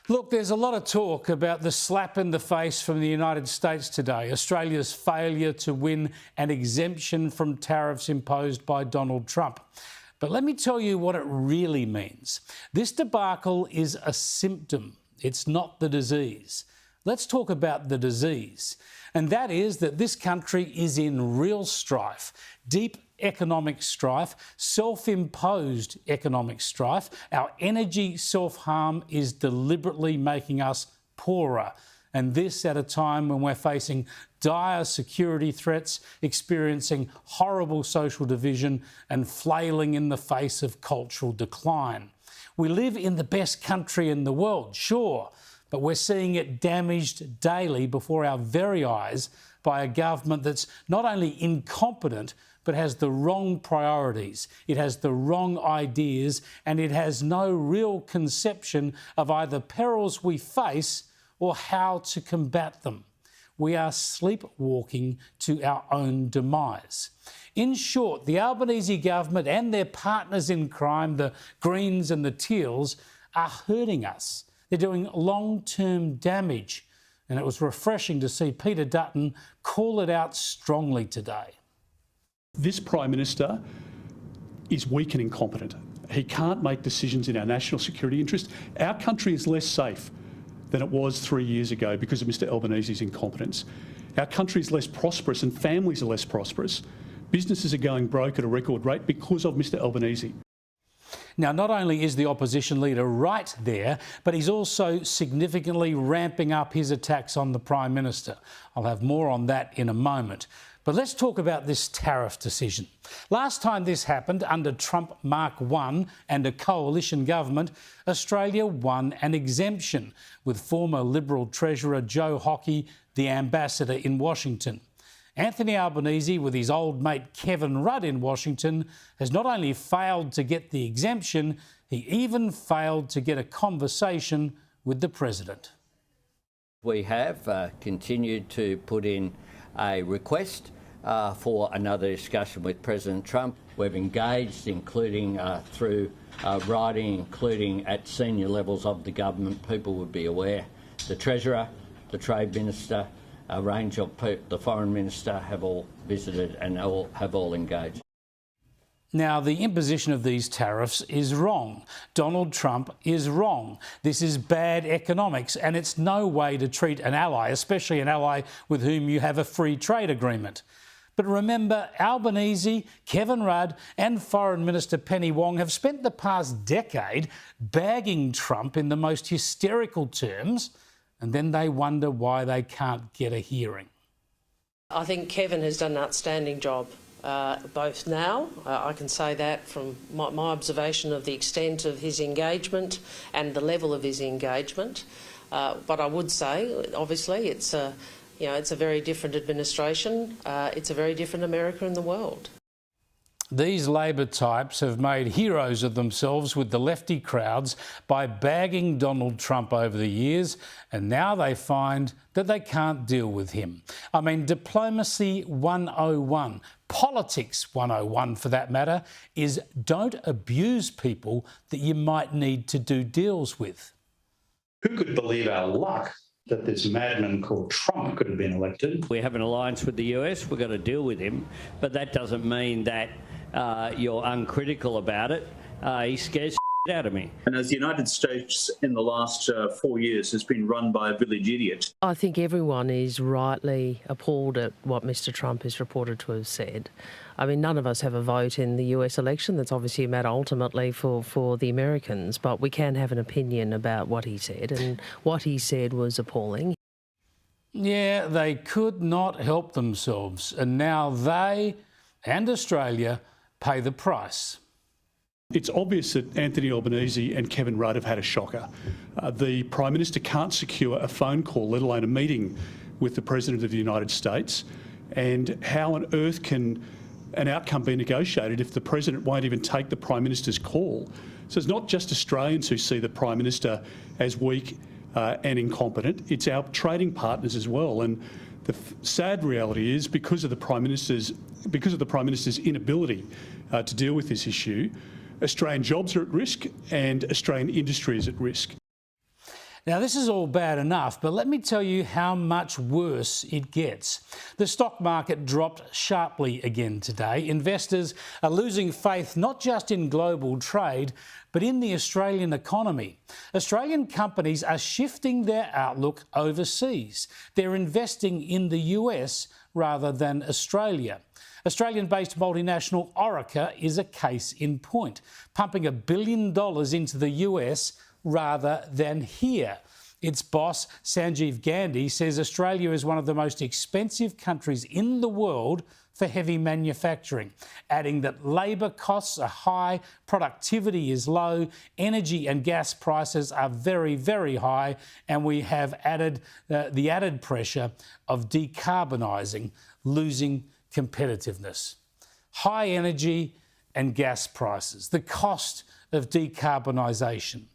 Look, there's a lot of talk about the slap in the face from the United States today, Australia's failure to win an exemption from tariffs imposed by Donald Trump. But let me tell you what it really means. This debacle is a symptom. It's not the disease. Let's talk about the disease. And that is that this country is in real strife, deep economic strife, self-imposed economic strife. Our energy self-harm is deliberately making us poorer. And this at a time when we're facing dire security threats, experiencing horrible social division and flailing in the face of cultural decline. We live in the best country in the world, sure, but we're seeing it damaged daily before our very eyes by a government that's not only incompetent, but has the wrong priorities, it has the wrong ideas, and it has no real conception of either perils we face or how to combat them. We are sleepwalking to our own demise. In short, the Albanese government and their partners in crime, the Greens and the Teals, are hurting us. They're doing long-term damage. And it was refreshing to see Peter Dutton call it out strongly today. This Prime Minister is weak and incompetent. He can't make decisions in our national security interest. Our country is less safe than it was 3 years ago because of Mr Albanese's incompetence. Our country is less prosperous and families are less prosperous. Businesses are going broke at a record rate because of Mr Albanese. Now, not only is the opposition leader right there, but he's also significantly ramping up his attacks on the Prime Minister. I'll have more on that in a moment. But let's talk about this tariff decision. Last time this happened, under Trump Mark I and a coalition government, Australia won an exemption, with former Liberal Treasurer Joe Hockey the ambassador in Washington. Anthony Albanese, with his old mate Kevin Rudd in Washington, has not only failed to get the exemption, he even failed to get a conversation with the President. We have continued to put in a request for another discussion with President Trump. We've engaged, including through writing, including at senior levels of the government. People would be aware. The Treasurer, the Trade Minister, a range of the Foreign Minister have all visited and have all engaged. Now, the imposition of these tariffs is wrong. Donald Trump is wrong. This is bad economics, and it's no way to treat an ally, especially an ally with whom you have a free trade agreement. But remember, Albanese, Kevin Rudd and Foreign Minister Penny Wong have spent the past decade bagging Trump in the most hysterical terms, and then they wonder why they can't get a hearing. I think Kevin has done an outstanding job, both now, I can say that from my observation of the extent of his engagement and the level of his engagement. But I would say, obviously, it's a very different administration. It's a very different America in the world. These Labor types have made heroes of themselves with the lefty crowds by bagging Donald Trump over the years, and now they find that they can't deal with him. I mean, diplomacy 101, politics 101 for that matter, is don't abuse people that you might need to do deals with. Who could believe our luck that this madman called Trump could have been elected? We have an alliance with the US, we've got to deal with him, but that doesn't mean that you're uncritical about it. He scares out of me. And as the United States in the last 4 years has been run by a village idiot. I think everyone is rightly appalled at what Mr Trump is reported to have said. I mean, none of us have a vote in the US election. That's obviously a matter ultimately for the Americans, but we can have an opinion about what he said, and what he said was appalling. Yeah, they could not help themselves, and now they and Australia pay the price. It's obvious that Anthony Albanese and Kevin Rudd have had a shocker. The Prime Minister can't secure a phone call, let alone a meeting with the President of the United States. And how on earth can an outcome be negotiated if the President won't even take the Prime Minister's call? So it's not just Australians who see the Prime Minister as weak and incompetent, it's our trading partners as well. And the sad reality is, because of the Prime Minister's inability to deal with this issue, Australian jobs are at risk and Australian industry is at risk. Now, this is all bad enough, but let me tell you how much worse it gets. The stock market dropped sharply again today. Investors are losing faith not just in global trade, but in the Australian economy. Australian companies are shifting their outlook overseas. They're investing in the US rather than Australia. Australian-based multinational Orica is a case in point, pumping $1 billion into the US rather than here. Its boss, Sanjeev Gandhi, says Australia is one of the most expensive countries in the world for heavy manufacturing, adding that labour costs are high, productivity is low, energy and gas prices are very, very high, and we have added the added pressure of decarbonising, losing competitiveness. High energy and gas prices, the cost of decarbonisation.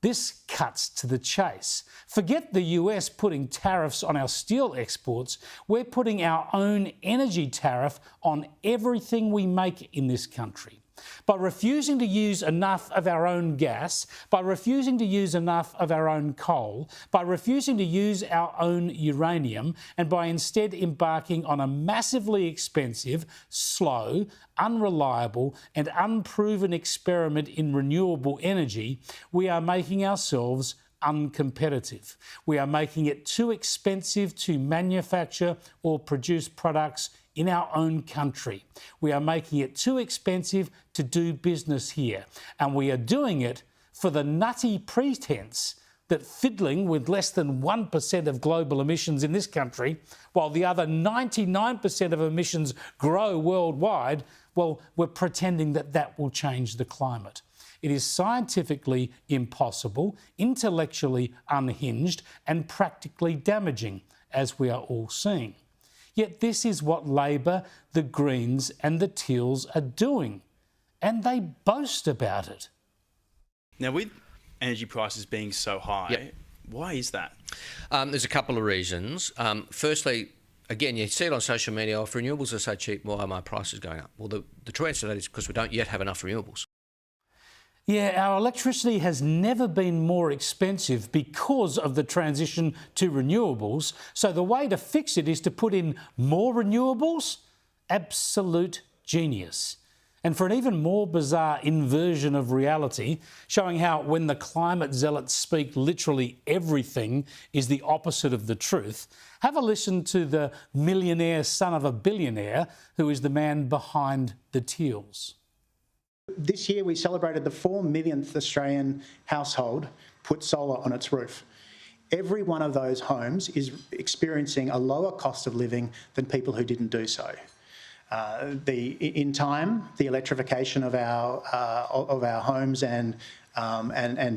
This cuts to the chase. Forget the US putting tariffs on our steel exports. We're putting our own energy tariff on everything we make in this country. By refusing to use enough of our own gas, by refusing to use enough of our own coal, by refusing to use our own uranium, and by instead embarking on a massively expensive, slow, unreliable and unproven experiment in renewable energy, we are making ourselves uncompetitive. We are making it too expensive to manufacture or produce products in our own country. We are making it too expensive to do business here. And we are doing it for the nutty pretense that fiddling with less than 1% of global emissions in this country, while the other 99% of emissions grow worldwide, well, we're pretending that that will change the climate. It is scientifically impossible, intellectually unhinged, and practically damaging, as we are all seeing. Yet this is what Labor, the Greens and the Teals are doing, and they boast about it. Now, with energy prices being so high, why is that? There's a couple of reasons. Firstly, again, you see it on social media, if renewables are so cheap, why are my prices going up? Well, the true answer to that is because we don't yet have enough renewables. Yeah, our electricity has never been more expensive because of the transition to renewables. So the way to fix it is to put in more renewables? Absolute genius. And for an even more bizarre inversion of reality, showing how when the climate zealots speak, literally everything is the opposite of the truth, have a listen to the millionaire son of a billionaire who is the man behind the Teals. This year we celebrated the 4 millionth Australian household put solar on its roof. Every one of those homes is experiencing a lower cost of living than people who didn't do so. In time, the electrification of our homes and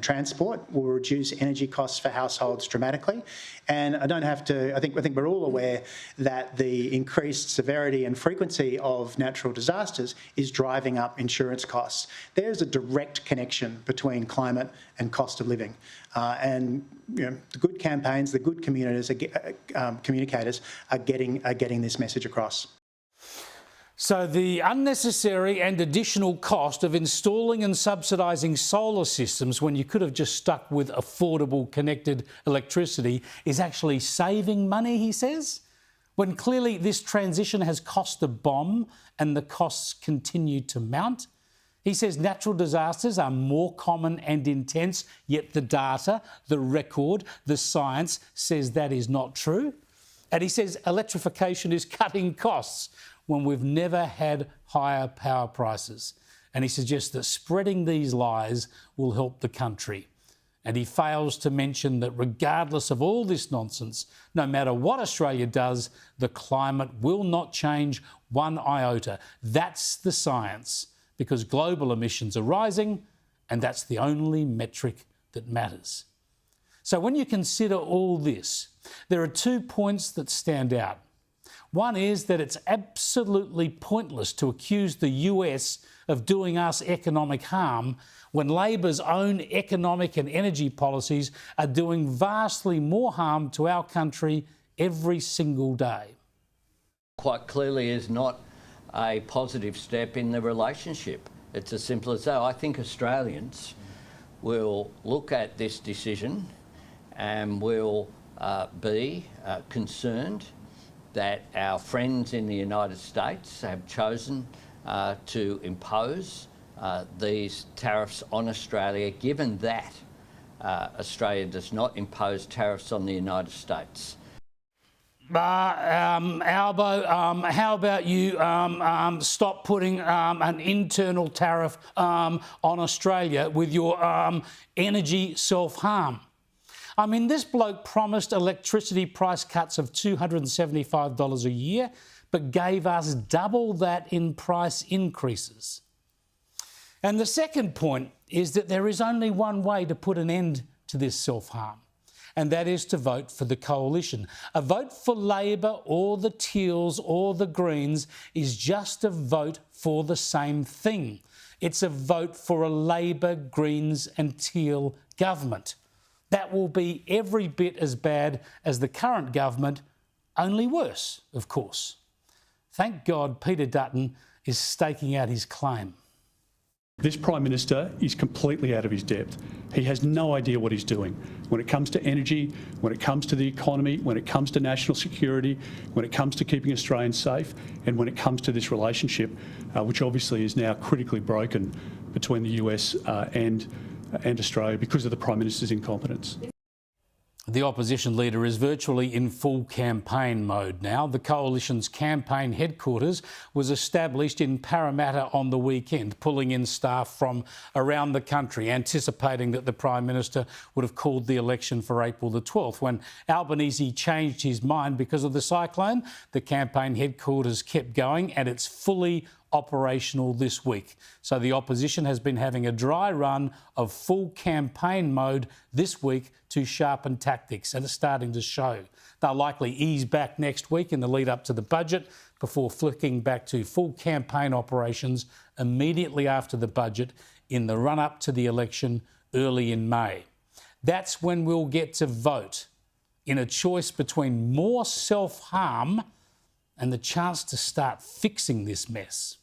transport will reduce energy costs for households dramatically. And I think we're all aware that the increased severity and frequency of natural disasters is driving up insurance costs. There's a direct connection between climate and cost of living. And the good campaigns, the good communicators are getting this message across. So the unnecessary and additional cost of installing and subsidising solar systems when you could have just stuck with affordable connected electricity is actually saving money, he says, when clearly this transition has cost a bomb and the costs continue to mount. He says natural disasters are more common and intense, yet the data, the record, the science says that is not true. And he says electrification is cutting costs when we've never had higher power prices. And he suggests that spreading these lies will help the country. And he fails to mention that regardless of all this nonsense, no matter what Australia does, the climate will not change one iota. That's the science, because global emissions are rising, and that's the only metric that matters. So when you consider all this, there are 2 points that stand out. One is that it's absolutely pointless to accuse the US of doing us economic harm when Labor's own economic and energy policies are doing vastly more harm to our country every single day. Quite clearly is not a positive step in the relationship. It's as simple as that. I think Australians will look at this decision and will be concerned that our friends in the United States have chosen to impose these tariffs on Australia, given that Australia does not impose tariffs on the United States. Albo, how about you stop putting an internal tariff on Australia with your energy self-harm? I mean, this bloke promised electricity price cuts of $275 a year, but gave us double that in price increases. And the second point is that there is only one way to put an end to this self-harm, and that is to vote for the coalition. A vote for Labor or the Teals or the Greens is just a vote for the same thing. It's a vote for a Labor, Greens and Teal government. That will be every bit as bad as the current government, only worse, of course. Thank God Peter Dutton is staking out his claim. This Prime Minister is completely out of his depth. He has no idea what he's doing. When it comes to energy, when it comes to the economy, when it comes to national security, when it comes to keeping Australians safe, and when it comes to this relationship, which obviously is now critically broken between the US and Australia because of the Prime Minister's incompetence. The opposition leader is virtually in full campaign mode now. The coalition's campaign headquarters was established in Parramatta on the weekend, pulling in staff from around the country, anticipating that the Prime Minister would have called the election for April the 12th. When Albanese changed his mind because of the cyclone, the campaign headquarters kept going, and it's fully operational this week. So the opposition has been having a dry run of full campaign mode this week to sharpen tactics, and it's starting to show. They'll likely ease back next week in the lead up to the budget before flicking back to full campaign operations immediately after the budget in the run up to the election early in May. That's when we'll get to vote in a choice between more self-harm and the chance to start fixing this mess.